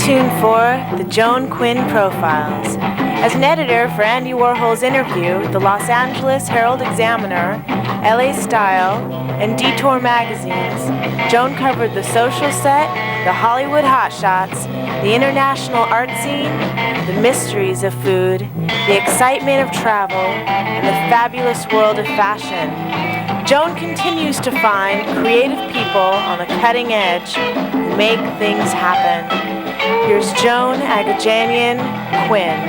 tuned for the Joan Quinn Profiles. As an editor for Andy Warhol's Interview, the Los Angeles Herald-Examiner, LA Style, and Detour magazines, Joan covered the social set, the Hollywood hotshots, the international art scene, the mysteries of food, the excitement of travel, and the fabulous world of fashion. Joan continues to find creative people on the cutting edge who make things happen. Here's Joan Quinn.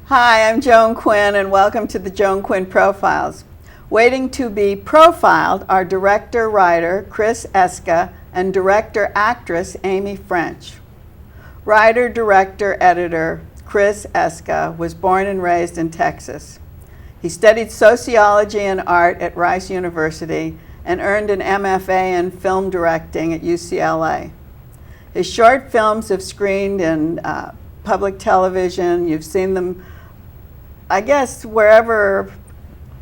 Hi, I'm Joan Quinn, and welcome to the Joan Quinn Profiles. Waiting to be profiled are director-writer Chris Eska and director-actress Amy French. Writer, director, editor Chris Eska was born and raised in Texas. He studied sociology and art at Rice University and earned an MFA in film directing at UCLA. His short films have screened in public television. You've seen them, I guess, wherever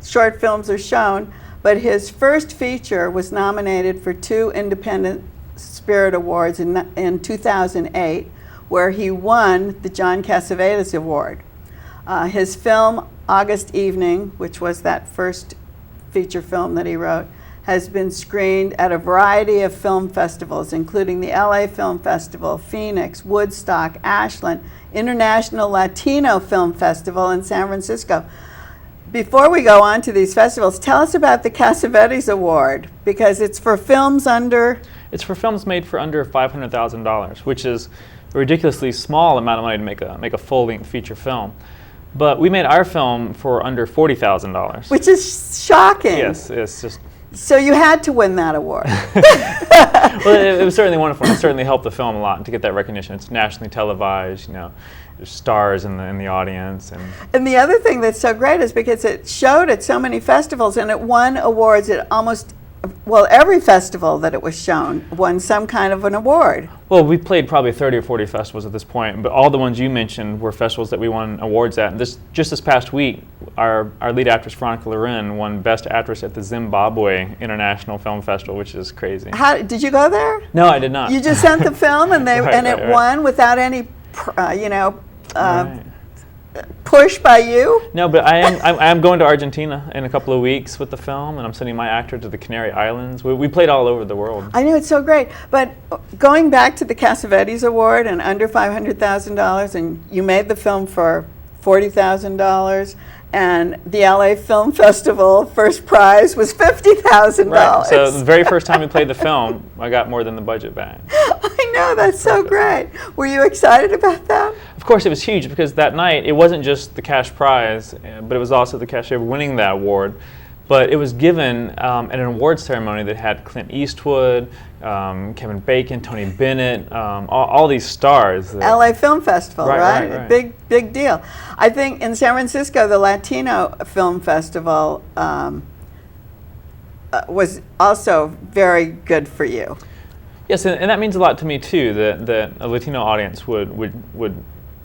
short films are shown, but his first feature was nominated for 2 Independent Spirit Awards in 2008, where he won the John Cassavetes Award. His film, August Evening, which was that first feature film that he wrote, has been screened at a variety of film festivals, including the LA Film Festival, Phoenix, Woodstock, Ashland, International Latino Film Festival in San Francisco. Before we go on to these festivals, tell us about the Cassavetes Award, because it's for films under... It's for films made for under $500,000, which is a ridiculously small amount of money to make a full-length feature film. But we made our film for under $40,000. Which is shocking. Yes, it's just... So you had to win that award. Well, it was certainly wonderful. It certainly helped the film a lot to get that recognition. It's nationally televised, you know, there's stars in the audience. And the other thing that's so great is because it showed at so many festivals and it won awards at almost, well, every festival that it was shown won some kind of an award. Well, we played probably 30 or 40 festivals at this point, but all the ones you mentioned were festivals that we won awards at. And just this past week, our lead actress, Veronica Loren, won Best Actress at the Zimbabwe International Film Festival, which is crazy. How, did you go there? No, I did not. You just sent the film and it won without any, push by you? No, but I am going to Argentina in a couple of weeks with the film, and I'm sending my actor to the Canary Islands. We played all over the world. I know, it's so great. But going back to the Cassavetes Award and under $500,000, and you made the film for $40,000, and the LA Film Festival first prize was $50,000. Right. So the very first time we played the film, I got more than the budget back. I know, that's so great. Were you excited about that? Of course, it was huge because that night, it wasn't just the cash prize, but it was also the cachet of winning that award. But it was given at an award ceremony that had Clint Eastwood, Kevin Bacon, Tony Bennett, all these stars. LA Film Festival, right? Right. Big deal. I think in San Francisco, the Latino Film Festival was also very good for you. Yes, and that means a lot to me too, that a Latino audience would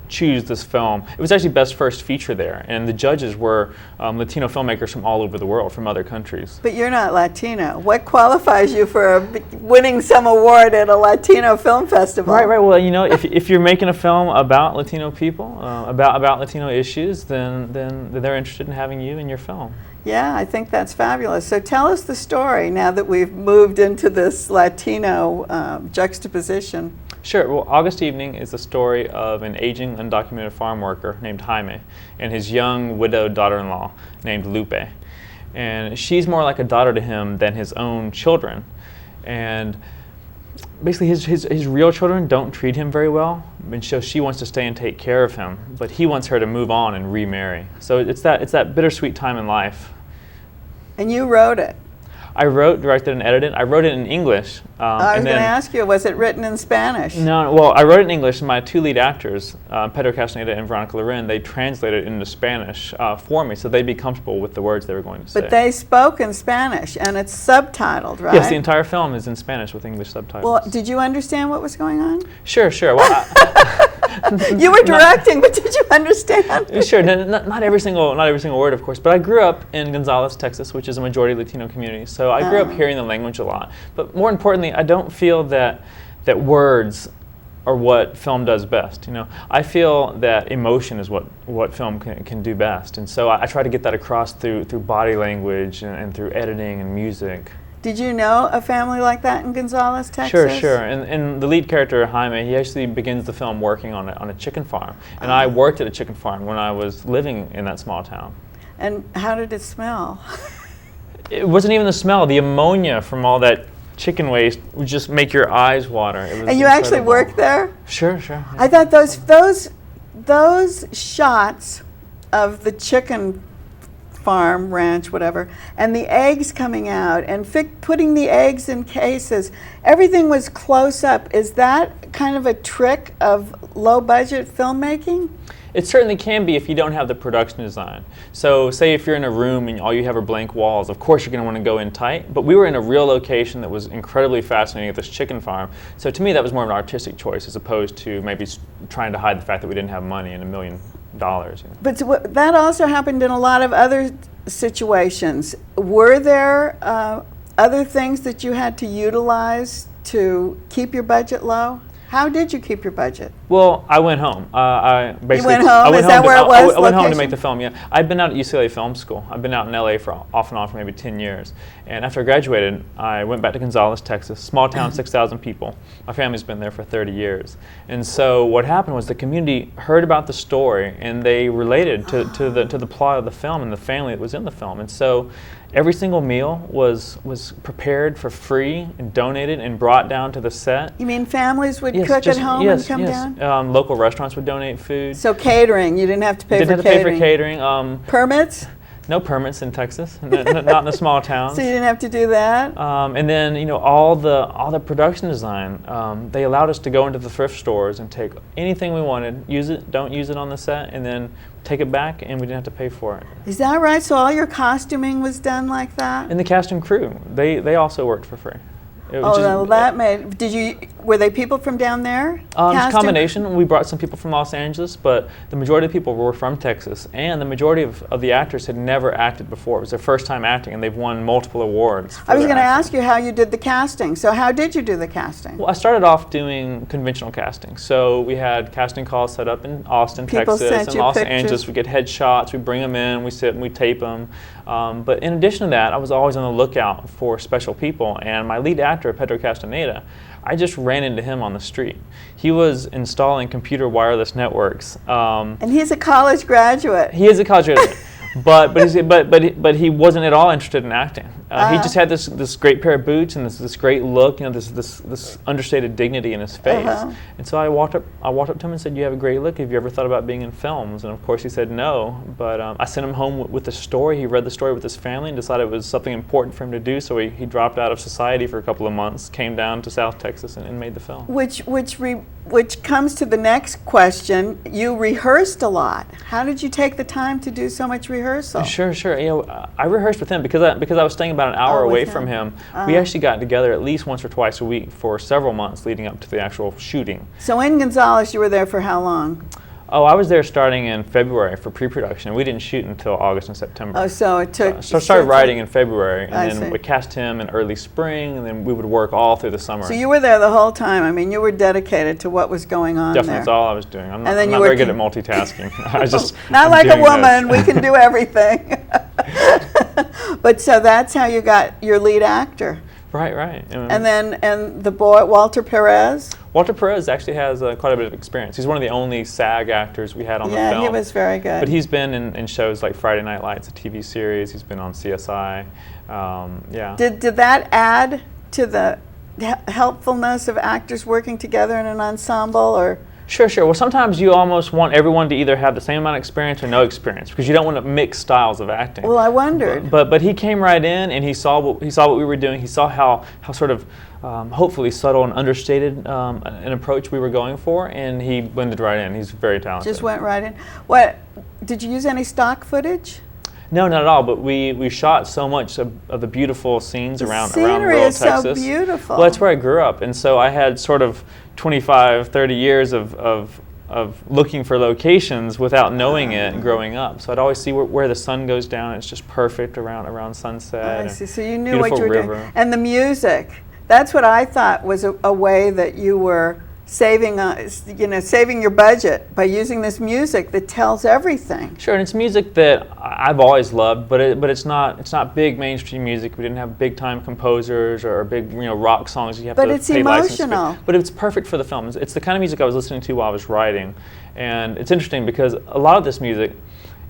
choose this film. It was actually best first feature there, and the judges were Latino filmmakers from all over the world, from other countries. But you're not Latino. What qualifies you for winning some award at a Latino film festival? Right. Well, you know, if you're making a film about Latino people, about Latino issues, then they're interested in having you in your film. Yeah, I think that's fabulous. So tell us the story now that we've moved into this Latino juxtaposition. Sure. Well, August Evening is the story of an aging, undocumented farm worker named Jaime and his young, widowed daughter-in-law named Lupe. And she's more like a daughter to him than his own children. And basically, his real children don't treat him very well, and so she wants to stay and take care of him. But he wants her to move on and remarry. So it's that bittersweet time in life. And you wrote it. I wrote, directed, and edited. I wrote it in English. I was going to ask you, was it written in Spanish? No, well, I wrote it in English, and my 2 lead actors, Pedro Castaneda and Veronica Loren, they translated it into Spanish for me, so they'd be comfortable with the words they were going to say. But they spoke in Spanish, and it's subtitled, right? Yes, the entire film is in Spanish with English subtitles. Well, did you understand what was going on? Sure. Well, You were directing, but did you understand? Sure, not every single word, of course. But I grew up in Gonzales, Texas, which is a majority Latino community. So I grew up hearing the language a lot. But more importantly, I don't feel that that words are what film does best. You know, I feel that emotion is what film can do best, and so I try to get that across through body language and through editing and music. Did you know a family like that in Gonzales, Texas? Sure. And the lead character, Jaime, he actually begins the film working on a chicken farm. And I worked at a chicken farm when I was living in that small town. And how did it smell? It wasn't even the smell. The ammonia from all that chicken waste would just make your eyes water. It was and you incredible. Actually worked there? Sure. I thought those shots of the chicken farm, ranch, whatever, and the eggs coming out and putting the eggs in cases, everything was close up. Is that kind of a trick of low budget filmmaking? It certainly can be if you don't have the production design. So say if you're in a room and all you have are blank walls, of course you're going to want to go in tight, but we were in a real location that was incredibly fascinating at this chicken farm. So to me that was more of an artistic choice as opposed to maybe trying to hide the fact that we didn't have money and $1 million. You know. But that also happened in a lot of other situations. Were there other things that you had to utilize to keep your budget low? How did you keep your budget? Well, I went home. I basically you went home? Is that where it was? I went home to make the film, yeah. I'd been out at UCLA Film School. I've been out in LA for off and on for maybe 10 years. And after I graduated, I went back to Gonzales, Texas, small town, 6,000 people. My family's been there for 30 years. And so what happened was the community heard about the story and they related to the plot of the film and the family that was in the film. And so every single meal was prepared for free and donated and brought down to the set. You mean families would cook at home and come down? Local restaurants would donate food. So catering, you didn't have to pay for catering? Didn't have to pay for catering. Permits? No permits in Texas, not in the small towns. So you didn't have to do that? And then, you know, all the production design, they allowed us to go into the thrift stores and take anything we wanted, use it, don't use it on the set, and then take it back, and we didn't have to pay for it. Is that right? So all your costuming was done like that? And the cast and crew, they also worked for free. Were they people from down there? It's a combination. We brought some people from Los Angeles, but the majority of people were from Texas, and the majority of the actors had never acted before. It was their first time acting, and they've won multiple awards. I was going to ask you how you did the casting. So how did you do the casting? Well, I started off doing conventional casting. So we had casting calls set up in Austin, Texas, and Los Angeles. We get headshots, we bring them in, we sit and we tape them. But in addition to that, I was always on the lookout for special people, and my lead actor, Pedro Castaneda, I just ran into him on the street. He was installing computer wireless networks. And he's a college graduate. He is a college graduate. But he wasn't at all interested in acting. He just had this great pair of boots and this great look, you know, this understated dignity in his face. And so I walked up to him and said, "You have a great look. Have you ever thought about being in films?" And of course he said no. But I sent him home with the story. He read the story with his family and decided it was something important for him to do. So he dropped out of society for a couple of months, came down to South Texas, and made the film. Which comes to the next question. You rehearsed a lot. How did you take the time to do so much rehearsal? Sure. You know, I rehearsed with him because I was staying about an hour away from him. We actually got together at least once or twice a week for several months leading up to the actual shooting. So in Gonzales, you were there for how long? Oh, I was there starting in February for pre-production. We didn't shoot until August and September. Oh, so it took... So I started writing in February, and then we cast him in early spring, and then we would work all through the summer. So you were there the whole time. I mean, you were dedicated to what was going on Definitely, there. that's all I was doing. I'm not very good at multitasking. Not like a woman. We can do everything. But so that's how you got your lead actor. Right. And the boy, Walter Perez? Walter Perez actually has quite a bit of experience. He's one of the only SAG actors we had on the film. Yeah, he was very good. But he's been in shows like Friday Night Lights, a TV series. He's been on CSI. Yeah. Did that add to the helpfulness of actors working together in an ensemble, or? Sure. Well, sometimes you almost want everyone to either have the same amount of experience or no experience because you don't want to mix styles of acting. Well, I wondered. But he came right in and he saw what we were doing. He saw how sort of hopefully subtle and understated an approach we were going for, and he blended right in. He's very talented. Just went right in. What did you use any stock footage? No, not at all. But we shot so much of the beautiful scenes around rural Texas. The scenery is so beautiful. Well, that's where I grew up, and so I had sort of 25, 30 years of looking for locations without knowing it growing up. So I'd always see where the sun goes down. It's just perfect around sunset. I see. So you knew what you were doing. And the music. That's what I thought was a way that you were saving, saving your budget by using this music that tells everything. Sure, and it's music that I've always loved, but it's not big mainstream music. We didn't have big time composers or big rock songs you have to pay license emotional. to. But it's perfect for the film. It's the kind of music I was listening to while I was writing, and it's interesting because a lot of this music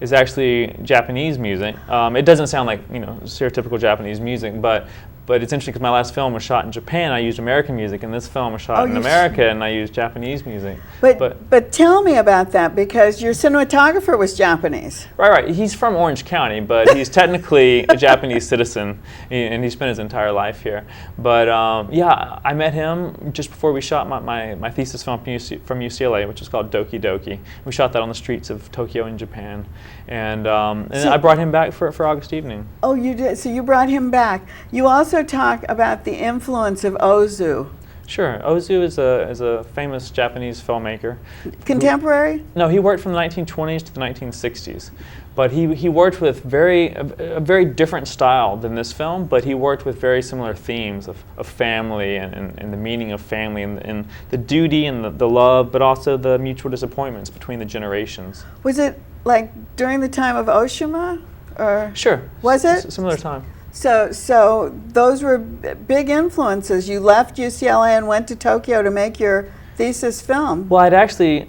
is actually Japanese music. It doesn't sound like stereotypical Japanese music, but it's interesting because my last film was shot in Japan. I used American music, and this film was shot in America, and I used Japanese music. But tell me about that, because your cinematographer was Japanese. Right. He's from Orange County, but he's technically a Japanese citizen, and he spent his entire life here. But yeah, I met him just before we shot my thesis film from UCLA, which was called Doki Doki. We shot that on the streets of Tokyo in Japan, and I brought him back for August Evening. Oh, you did? So you brought him back. You also talk about the influence of Ozu. Sure. Ozu is a famous Japanese filmmaker. Contemporary? No, he worked from the 1920s to the 1960s. But he worked with a very different style than this film, but he worked with very similar themes of family and the meaning of family and the duty and the love, but also the mutual disappointments between the generations. Was it like during the time of Oshima? Or sure. Was it? Similar time. So those were big influences. You left UCLA and went to Tokyo to make your thesis film. Well, I'd actually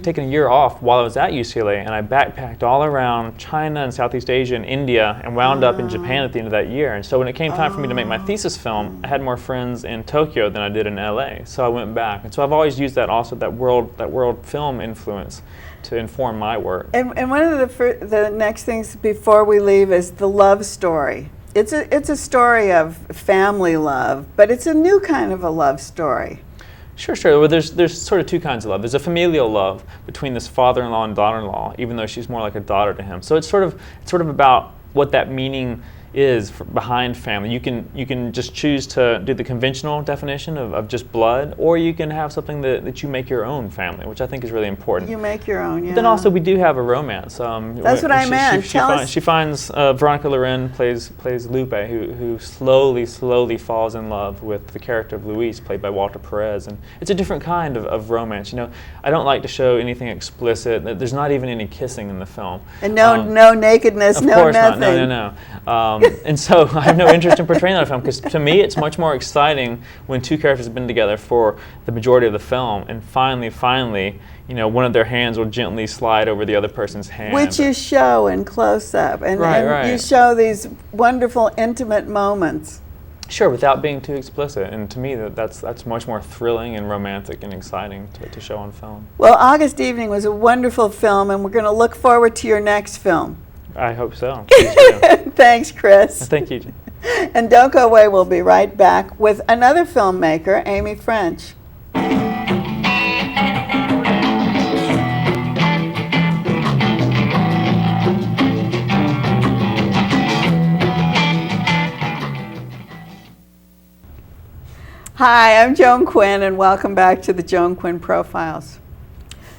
taken a year off while I was at UCLA, and I backpacked all around China and Southeast Asia and India, and wound up in Japan at the end of that year. And so when it came time for me to make my thesis film, I had more friends in Tokyo than I did in LA. So I went back, and so I've always used that world film influence to inform my work. And one of the next things before we leave is the love story. It's a story of family love, but it's a new kind of a love story. Sure. Well, there's sort of two kinds of love. There's a familial love between this father-in-law and daughter-in-law, even though she's more like a daughter to him. So it's sort of about what that meaning is behind family. You can just choose to do the conventional definition of just blood, or you can have something that you make your own family, which I think is really important. You make your own, yeah. But then also we do have a romance. That's what I meant. She finds Veronica Loren plays Lupe, who slowly falls in love with the character of Luis, played by Walter Perez, and it's a different kind of romance. I don't like to show anything explicit. There's not even any kissing in the film. And no nakedness, no nothing. Of course not. No. And so I have no interest in portraying that film, because to me it's much more exciting when two characters have been together for the majority of the film, and finally, one of their hands will gently slide over the other person's hand. Which you show in close-up, and you show these wonderful intimate moments. Sure, without being too explicit, and to me that's much more thrilling and romantic and exciting to show on film. Well, August Evening was a wonderful film, and we're going to look forward to your next film. I hope so. Please do. Thanks, Chris. Thank you. And don't go away. We'll be right back with another filmmaker, Amy French. Hi, I'm Joan Quinn, and welcome back to the Joan Quinn Profiles.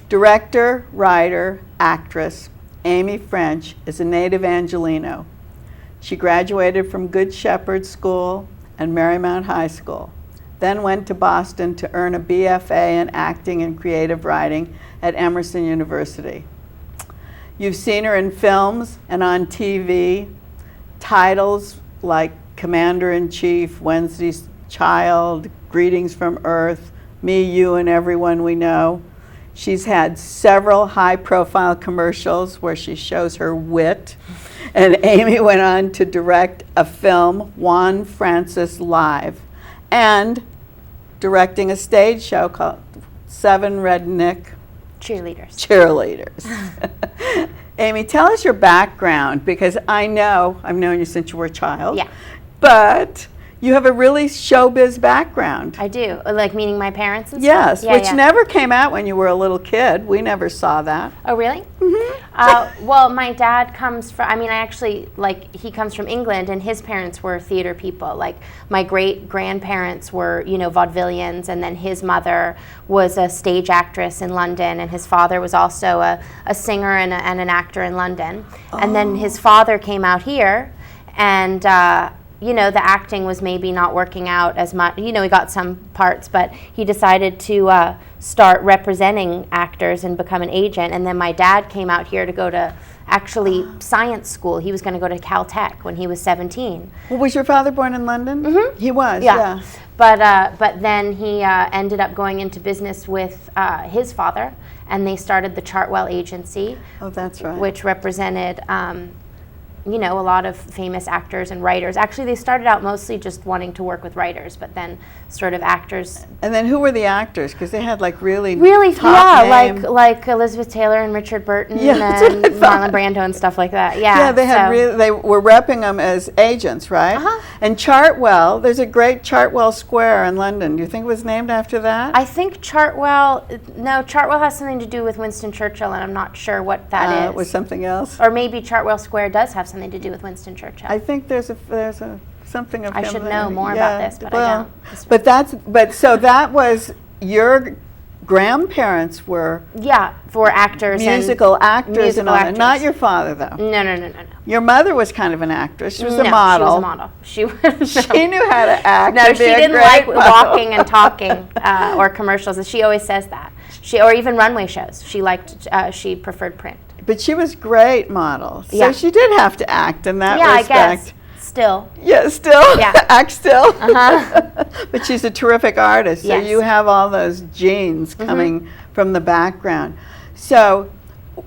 Director, writer, actress, Amy French is a native Angelino. She graduated from Good Shepherd School and Marymount High School, then went to Boston to earn a BFA in acting and creative writing at Emerson University. You've seen her in films and on TV, titles like Commander-in-Chief, Wednesday's Child, Greetings from Earth, Me, You, and Everyone We Know. She's had several high-profile commercials where she shows her wit, and Amy went on to direct a film, Juan Francis Live, and directing a stage show called Seven Redneck Cheerleaders. Amy, tell us your background, because I've known you since you were a child. Yeah. But you have a really showbiz background. I do. Like, meaning my parents and yes, stuff? Which never came out when you were a little kid. We never saw that. Oh, really? Mm-hmm. Well, my dad comes from, he comes from England, and his parents were theater people. Like, my great-grandparents were, vaudevillians, and then his mother was a stage actress in London, and his father was also a singer and an actor in London. Oh. And then his father came out here, and the acting was maybe not working out as much. He got some parts, but he decided to start representing actors and become an agent. And then my dad came out here to go to actually science school. He was going to go to Caltech when he was 17. Well, was your father born in London? Mm-hmm. He was, yeah. But then he ended up going into business with his father, and they started the Chartwell Agency. Oh, that's right. Which represented a lot of famous actors and writers. Actually, they started out mostly just wanting to work with writers, but then sort of actors. And then who were the actors? Because they had like really top name. like Elizabeth Taylor and Richard Burton Yeah, and Marlon Brando and stuff like that. Yeah, Yeah, they were repping them as agents, right? Uh-huh. And Chartwell, there's a great Chartwell Square in London. Do you think it was named after that? I think Chartwell has something to do with Winston Churchill, and I'm not sure what that is. It was something else. Or maybe Chartwell Square does have something to do with Winston Churchill. I think there's a something of I him should there. know more about this, but I don't. But so that was your grandparents were for actors, musical actors and all that. actors. Not your father though. No. Your mother was kind of an actress. She was a No, model. she was a model. She knew how to act. No, and she be a didn't great like model. walking and talking or commercials. She always says that. Or even runway shows. She preferred print. But she was great model. So Yeah. she did have to act in that Yeah, respect. I guess. Still. Yeah, still. Yeah. Act still. Uh-huh. But she's a terrific artist. So Yes. you have all those genes coming from the background. So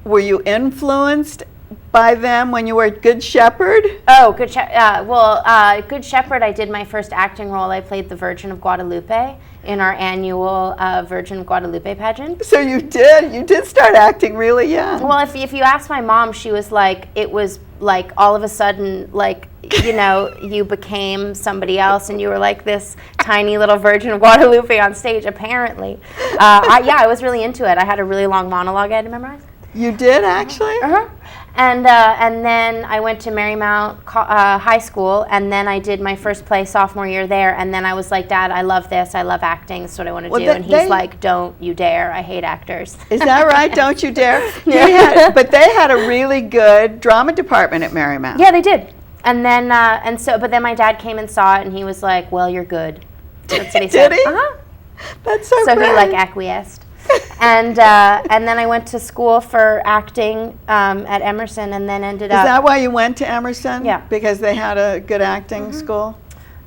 were you influenced by them when you were at Good Shepherd? Oh, Good Shepherd. Good Shepherd, I did my first acting role. I played the Virgin of Guadalupe in our annual Virgin of Guadalupe pageant. So you did start acting really young. Well, if you ask my mom, she was like, it was like all of a sudden, like, you became somebody else and you were like this tiny little Virgin of Guadalupe on stage, apparently. I was really into it. I had a really long monologue I had to memorize. You did actually? Uh-huh. And then I went to Marymount High School, and then I did my first play sophomore year there, and then I was like, Dad, I love this, I love acting, this is what I want to do. And he's like, don't you dare, I hate actors. Is that right? Don't you dare? Yeah. But they had a really good drama department at Marymount. Yeah, they did. And then, but then my dad came and saw it, and he was like, well, you're good. That's what he said. Did he? Uh-huh. That's so So great. he like acquiesced. And then I went to school for acting at Emerson, and then ended up. Is that why you went to Emerson? Yeah. Because they had a good acting school?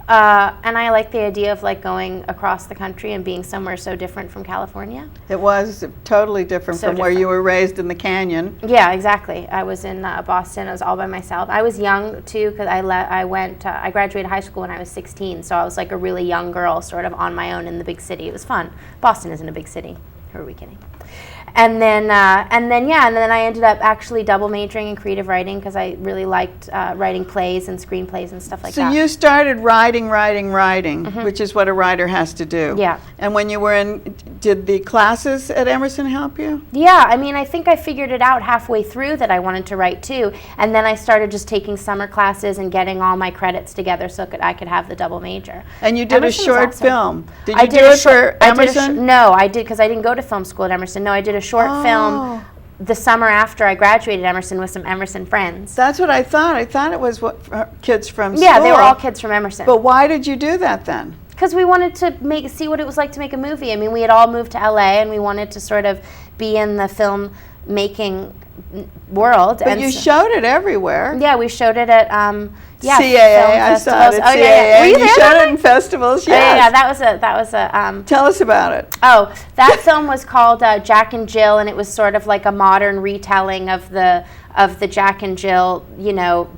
And I like the idea of like going across the country and being somewhere so different from California. It was totally different So from where you were raised in the canyon. Yeah, exactly. I was in Boston. I was all by myself. I was young too because I graduated high school when I was 16, so I was like a really young girl, sort of on my own in the big city. It was fun. Boston isn't a big city. Who are we kidding? And then I ended up actually double majoring in creative writing because I really liked writing plays and screenplays and stuff like that. So you started writing, which is what a writer has to do. Yeah. And when you were did the classes at Emerson help you? Yeah, I mean, I think I figured it out halfway through that I wanted to write too, and then I started just taking summer classes and getting all my credits together so I could have the double major. And you did Emerson a short was awesome. film. Did you do it for Emerson? No, I did because I didn't go to film school at Emerson. No, I did a short film the summer after I graduated Emerson with some Emerson friends. That's what I thought. I thought it was kids from school. Yeah, they were all kids from Emerson. But why did you do that then? Because we wanted to see what it was like to make a movie. I mean, we had all moved to LA and we wanted to sort of be in the film making world. But you showed it everywhere. Yeah, we showed it at CAA. I saw it at CAA. Yeah. Were you there? You showed it in festivals. Yes. Yeah, that was a. Tell us about it. Oh, that film was called Jack and Jill, and it was sort of like a modern retelling of the Jack and Jill,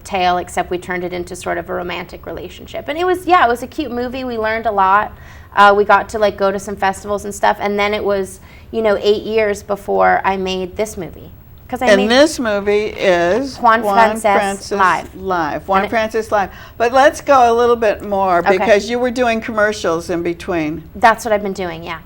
tale, except we turned it into sort of a romantic relationship. And it was a cute movie. We learned a lot. We got to like go to some festivals and stuff, and then it was 8 years before I made this movie. This movie is Juan Frances Live. Juan Frances Live. But let's go a little bit more because you were doing commercials in between. That's what I've been doing, yeah.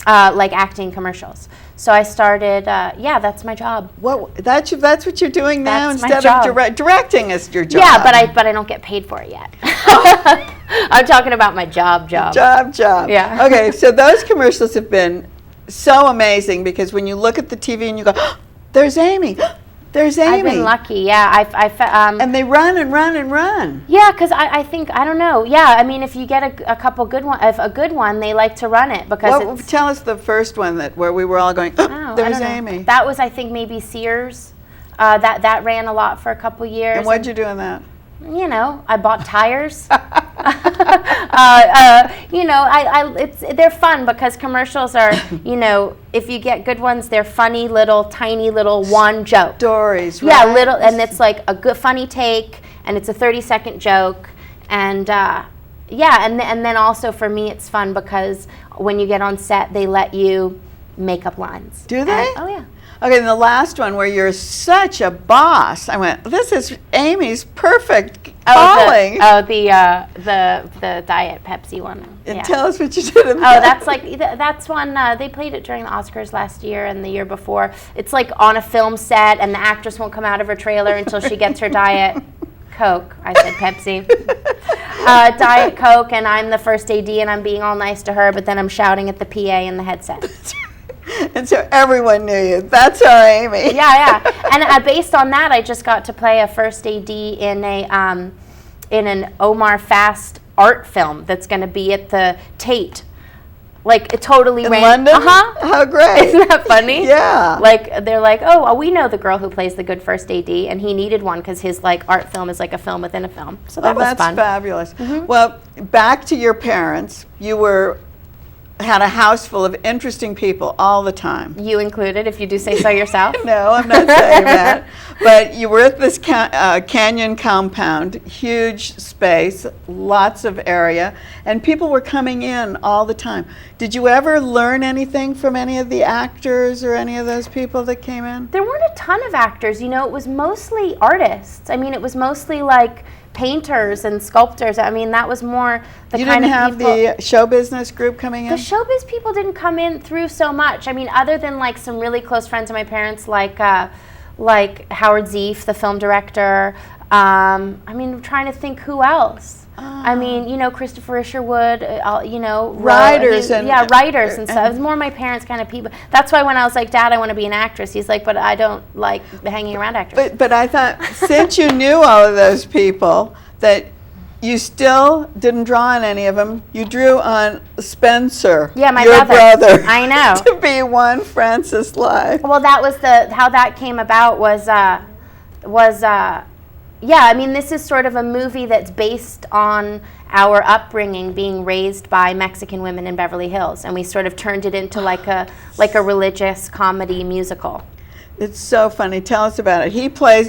Like acting commercials. So I started, that's my job. That's what you're doing now That's my instead job. of directing is your job. Yeah, but I don't get paid for it yet. I'm talking about my job. Job. Yeah. Okay, so those commercials have been so amazing because when you look at the TV and you go, oh, there's Amy. There's Amy. I've been lucky, yeah. And they run and run and run. Yeah, because I think, I don't know. Yeah, I mean, if you get a couple good one, if a good one, they like to run it because Tell us the first one where we were all going, oh, there's Amy. That was, I think, maybe Sears. That ran a lot for a couple years. And what'd you do in that? You know, I bought tires. You know, they're fun because commercials are, you know, if you get good ones, they're funny little, tiny little one joke. Stories, right? Yeah, little, and it's like a good funny take, and it's a 30-second joke, and yeah, and then also for me it's fun because when you get on set, they let you make up lines. Do they? Oh yeah. Okay, and the last one where you're such a boss, I went, this is Amy's perfect calling. The Diet Pepsi one. And Yeah. tell us what you did in that. That's one, they played it during the Oscars last year and the year before. It's like on a film set and the actress won't come out of her trailer until she gets her Diet Coke. I said Pepsi. Diet Coke, and I'm the first AD and I'm being all nice to her, but then I'm shouting at the PA in the headset. And so everyone knew you. That's our Amy. Yeah. And based on that, I just got to play a first AD in an Omar Fast art film that's going to be at the Tate. Like, it totally ran. In London? Uh-huh. How great. Isn't that funny? Yeah. Like, they're like, oh, we know the girl who plays the good first AD, and he needed one because his, like, art film is like a film within a film. So that was fun. That's fabulous. Mm-hmm. Well, back to your parents. You had a house full of interesting people all the time. You included, if you do say so yourself. No, I'm not saying that. But you were at this canyon compound, huge space, lots of area, and people were coming in all the time. Did you ever learn anything from any of the actors or any of those people that came in? There weren't a ton of actors. You know, it was mostly artists. I mean, it was mostly like painters and sculptors. I mean, that was more the you kind of didn't have the show business group coming in? The showbiz people didn't come in through so much. I mean, other than like some really close friends of my parents, like Howard Zieff, the film director. I mean, I'm trying to think who else. I mean, you know, Christopher Isherwood, you know. Writers writers and stuff. It was more my parents' kind of people. That's why when I was like, Dad, I want to be an actress, he's like, but I don't like hanging around actors. But I thought, since you knew all of those people, that you still didn't draw on any of them. You drew on Spencer, your brother. I know. To be one Francis Lai. Well, that was how that came about yeah, I mean, this is sort of a movie that's based on our upbringing, being raised by Mexican women in Beverly Hills, and we sort of turned it into like a religious comedy musical. It's so funny. Tell us about it.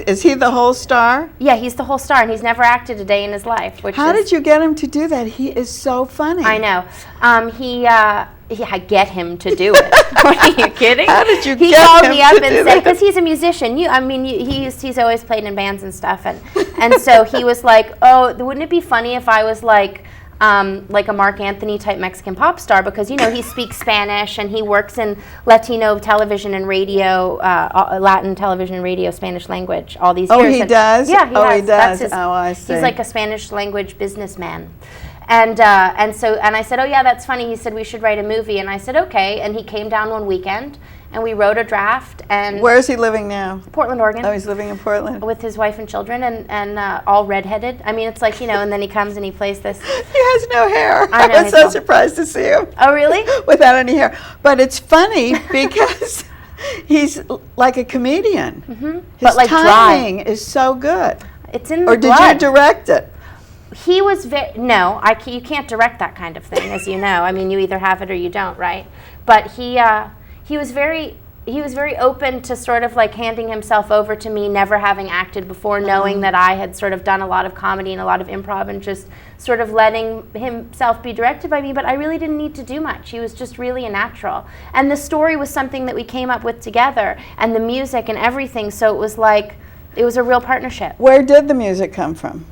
Is he the whole star? Yeah, he's the whole star, and he's never acted a day in his life. How did you get him to do that? He is so funny. I know. I get him to do it. Are you kidding? How did you He get called him me up to and do said, that? because he's a musician. He's always played in bands and stuff, and so he was like, oh, wouldn't it be funny if I was like a Mark Anthony type Mexican pop star, because you know he speaks Spanish and he works in Latino television and radio, Latin television and radio, Spanish language all these years. Oh, he does? Yeah, he does. does. I see. He's like a Spanish language businessman. And I said, oh yeah, that's funny. He said we should write a movie, and I said okay. And he came down one weekend, and we wrote a draft. And where is he living now? Portland, Oregon. Oh, he's living in Portland with his wife and children, and all redheaded. I mean, it's like, you know. And then he comes and he plays this. He has no hair. I know, I was so surprised to see him. Oh, really? Without any hair. But it's funny because he's like a comedian. Mm-hmm. His but like timing dry. is so good. It's in the Or blood. did you direct it? He was no. You can't direct that kind of thing, as you know. I mean, you either have it or you don't, right? But he was very open to sort of like handing himself over to me, never having acted before, knowing that I had sort of done a lot of comedy and a lot of improv, and just sort of letting himself be directed by me. But I really didn't need to do much. He was just really a natural. And the story was something that we came up with together, and the music and everything. So it was a real partnership. Where did the music come from?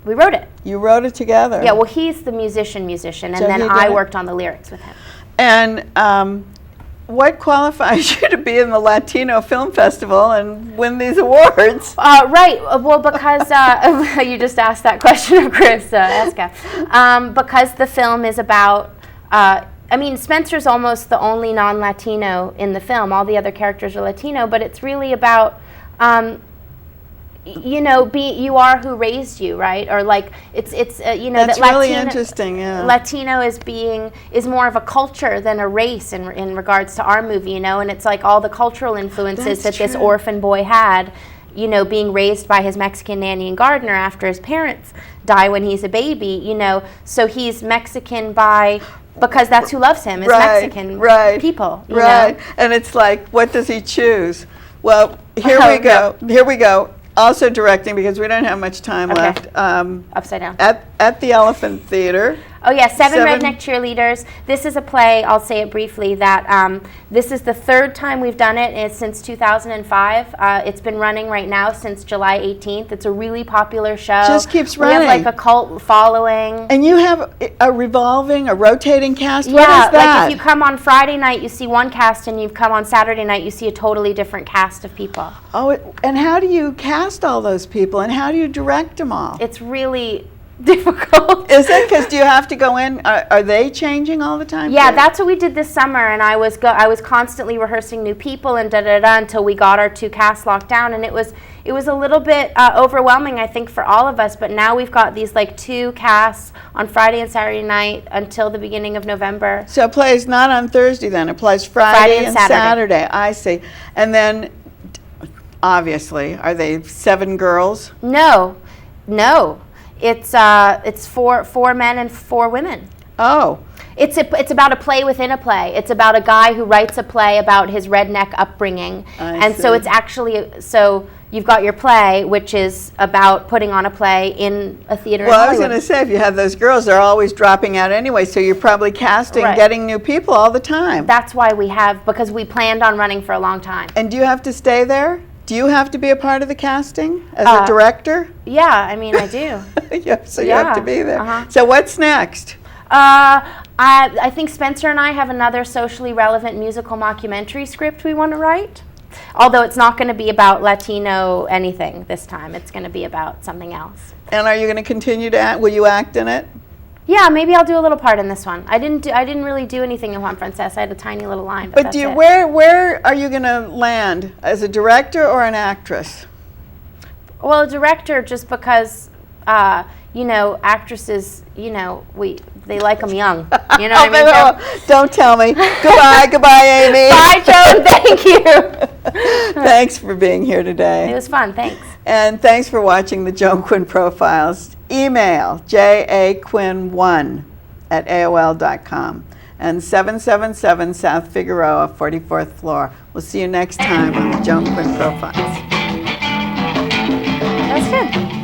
We wrote it. You wrote it together? Yeah, well, he's the musician, and So then he I did? worked on the lyrics with him. And what qualifies you to be in the Latino Film Festival and win these awards? Right. Well, because you just asked that question of Chris Eska. Because the film is about, I mean, Spencer's almost the only non-Latino in the film. All the other characters are Latino, but it's really about you know, you are who raised you, right? Or like it's you know, that's that really Latino, interesting. Yeah. Latino is more of a culture than a race in regards to our movie, you know, and it's like all the cultural influences That's that this true. orphan boy had, you know, being raised by his Mexican nanny and gardener after his parents die when he's a baby, you know, so he's Mexican because that's who loves him is Mexican people, you know? And it's like, what does he choose? Well, here Oh, we go. Here we go. Also directing, because we don't have much time Okay. left. Upside down. At the Elephant Theater. Oh yeah, Seven Seven- Redneck Cheerleaders. This is a play, I'll say it briefly, that this is the third time we've done it. It's since 2005. It's been running right now since July 18th. It's a really popular show. Just keeps We have running. like a cult following. And you have a rotating cast? Yeah, What is that? like if you come on Friday night, you see one cast, and you come on Saturday night, you see a totally different cast of people. Oh, and how do you cast all those people, and how do you direct them all? It's really difficult. Is it? Because do you have to go in? Are they changing all the time? Yeah, too? that's what we did this summer, and I was constantly rehearsing new people and until we got our 2 casts locked down, and it was a little bit overwhelming, I think, for all of us. But now we've got these like 2 casts on Friday and Saturday night until the beginning of November. So it plays not on Thursday then, it plays Friday and and Saturday. Saturday. I see. And then, obviously, are they 7 girls? No. It's 4 men and 4 women. Oh, It's about a play within a play. It's about a guy who writes a play about his redneck upbringing. I And so see. it's actually, so you've got your play, which is about putting on a play in a theater in well, I was Hollywood. going to say, if you have those girls, they're always dropping out anyway, so you're probably casting, Right. getting new people all the time. That's why because we planned on running for a long time. And do you have to stay there? Do you have to be a part of the casting as a director? Yeah, I mean, I do. Yeah, so you have to Yeah, be there. uh-huh. So what's next? I think Spencer and I have another socially relevant musical mockumentary script we want to write. Although it's not going to be about Latino anything this time. It's going to be about something else. And are you going to continue to act? Will you act in it? Yeah, maybe I'll do a little part in this one. I didn't really do anything in Juan Francés. I had a tiny little line, but But that's do you, it. where are you going to land? As a director or an actress? Well, a director, just because, you know, actresses, you know, they like them young. You know what I mean? Oh, don't tell me. Goodbye, Amy. Bye, Joan. Thank you. Thanks for being here today. It was fun. Thanks. And thanks for watching the Joan Quinn Profiles. Email jaquinn1 at AOL.com and 777 South Figueroa, 44th floor. We'll see you next time on the Joan Quinn Profiles. That's good.